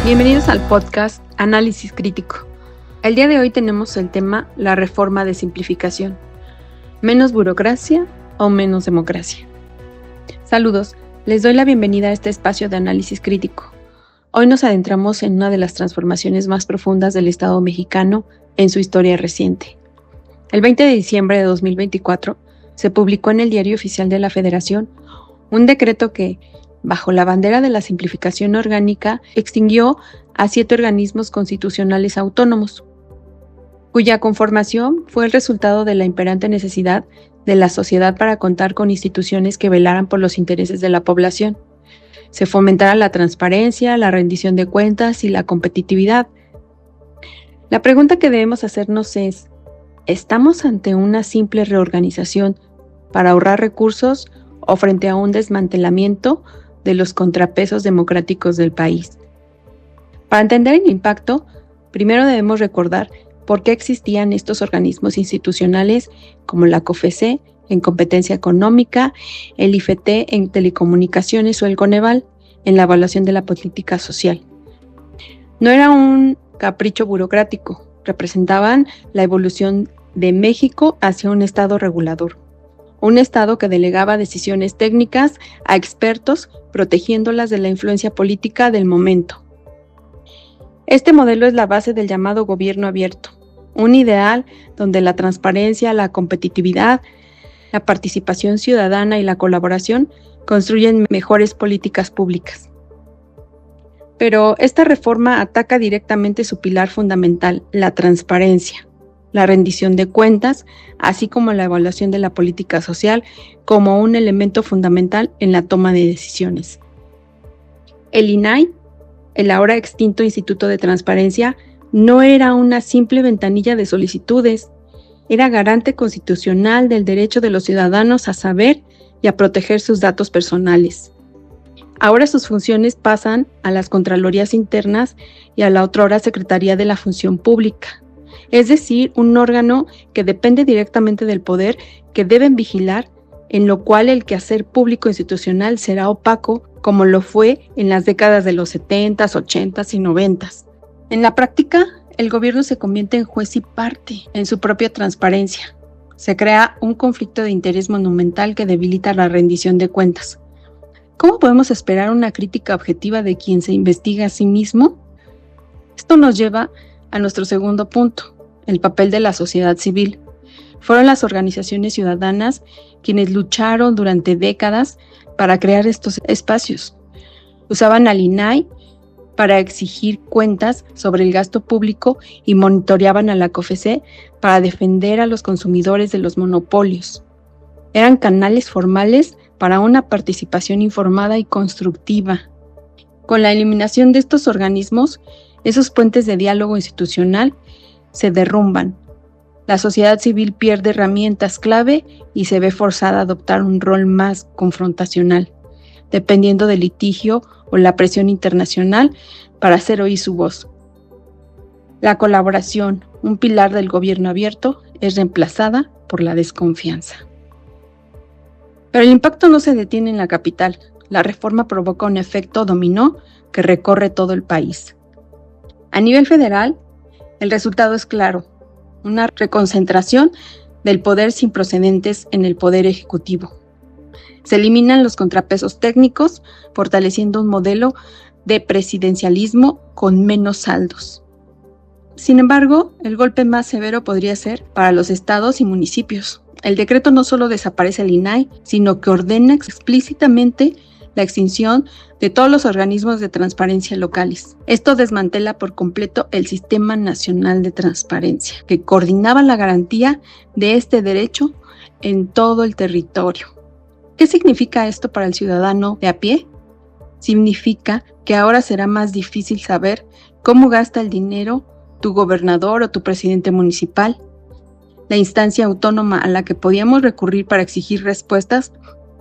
Bienvenidos al podcast Análisis Crítico. El día de hoy tenemos el tema la reforma de simplificación. ¿Menos burocracia o menos democracia? Saludos, les doy la bienvenida a este espacio de análisis crítico. Hoy nos adentramos en una de las transformaciones más profundas del Estado mexicano en su historia reciente. El 20 de diciembre de 2024 se publicó en el Diario Oficial de la Federación un decreto que, bajo la bandera de la simplificación orgánica, extinguió a 7 organismos constitucionales autónomos, cuya conformación fue el resultado de la imperante necesidad de la sociedad para contar con instituciones que velaran por los intereses de la población. Se fomentara la transparencia, la rendición de cuentas y la competitividad. La pregunta que debemos hacernos es, ¿estamos ante una simple reorganización para ahorrar recursos o frente a un desmantelamiento de los contrapesos democráticos del país? Para entender el impacto, primero debemos recordar por qué existían estos organismos institucionales como la COFECE en competencia económica, el IFT en telecomunicaciones o el Coneval en la evaluación de la política social. No era un capricho burocrático, representaban la evolución de México hacia un Estado regulador. Un Estado que delegaba decisiones técnicas a expertos, protegiéndolas de la influencia política del momento. Este modelo es la base del llamado gobierno abierto, un ideal donde la transparencia, la competitividad, la participación ciudadana y la colaboración construyen mejores políticas públicas. Pero esta reforma ataca directamente su pilar fundamental, la transparencia, la rendición de cuentas, así como la evaluación de la política social como un elemento fundamental en la toma de decisiones. El INAI, el ahora extinto Instituto de Transparencia, no era una simple ventanilla de solicitudes, era garante constitucional del derecho de los ciudadanos a saber y a proteger sus datos personales. Ahora sus funciones pasan a las Contralorías Internas y a la otrora Secretaría de la Función Pública. Es decir, un órgano que depende directamente del poder que deben vigilar, en lo cual el quehacer público institucional será opaco, como lo fue en las décadas de los 70s, 80s y 90s. En la práctica, el gobierno se convierte en juez y parte en su propia transparencia. Se crea un conflicto de interés monumental que debilita la rendición de cuentas. ¿Cómo podemos esperar una crítica objetiva de quien se investiga a sí mismo? Esto nos lleva a nuestro segundo punto, el papel de la sociedad civil. Fueron las organizaciones ciudadanas quienes lucharon durante décadas para crear estos espacios. Usaban al INAI para exigir cuentas sobre el gasto público y monitoreaban a la COFECE para defender a los consumidores de los monopolios. Eran canales formales para una participación informada y constructiva. Con la eliminación de estos organismos, esos puentes de diálogo institucional se derrumban. La sociedad civil pierde herramientas clave y se ve forzada a adoptar un rol más confrontacional, dependiendo del litigio o la presión internacional para hacer oír su voz. La colaboración, un pilar del gobierno abierto, es reemplazada por la desconfianza. Pero el impacto no se detiene en la capital. La reforma provoca un efecto dominó que recorre todo el país. A nivel federal, el resultado es claro, una reconcentración del poder sin precedentes en el poder ejecutivo. Se eliminan los contrapesos técnicos, fortaleciendo un modelo de presidencialismo con menos saldos. Sin embargo, el golpe más severo podría ser para los estados y municipios. El decreto no solo desaparece el INAI, sino que ordena explícitamente la extinción de todos los organismos de transparencia locales. Esto desmantela por completo el Sistema Nacional de Transparencia, que coordinaba la garantía de este derecho en todo el territorio. ¿Qué significa esto para el ciudadano de a pie? Significa que ahora será más difícil saber cómo gasta el dinero tu gobernador o tu presidente municipal. La instancia autónoma a la que podíamos recurrir para exigir respuestas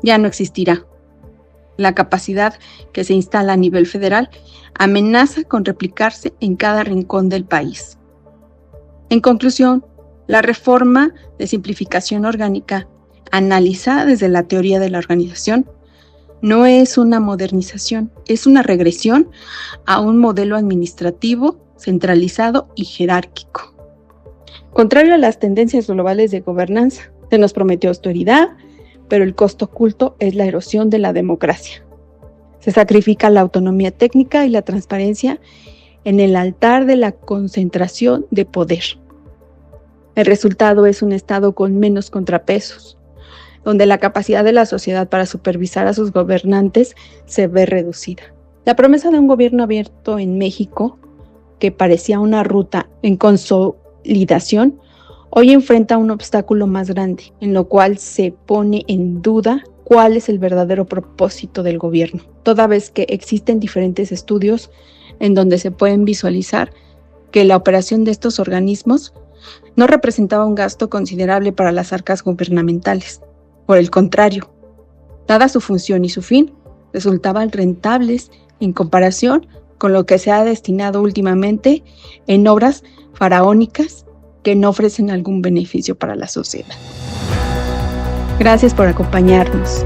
ya no existirá. La capacidad que se instala a nivel federal amenaza con replicarse en cada rincón del país. En conclusión, la reforma de simplificación orgánica, analizada desde la teoría de la organización, No es una modernización, es una regresión a un modelo administrativo centralizado y jerárquico. Contrario a las tendencias globales de gobernanza, se nos prometió austeridad, pero el costo oculto es la erosión de la democracia. Se sacrifica la autonomía técnica y la transparencia en el altar de la concentración de poder. El resultado es un Estado con menos contrapesos, donde la capacidad de la sociedad para supervisar a sus gobernantes se ve reducida. La promesa de un gobierno abierto en México, que parecía una ruta en consolidación, hoy enfrenta un obstáculo más grande, en lo cual se pone en duda cuál es el verdadero propósito del gobierno, toda vez que existen diferentes estudios en donde se pueden visualizar que la operación de estos organismos no representaba un gasto considerable para las arcas gubernamentales. Por el contrario, dada su función y su fin, resultaban rentables en comparación con lo que se ha destinado últimamente en obras faraónicas que no ofrecen algún beneficio para la sociedad. Gracias por acompañarnos.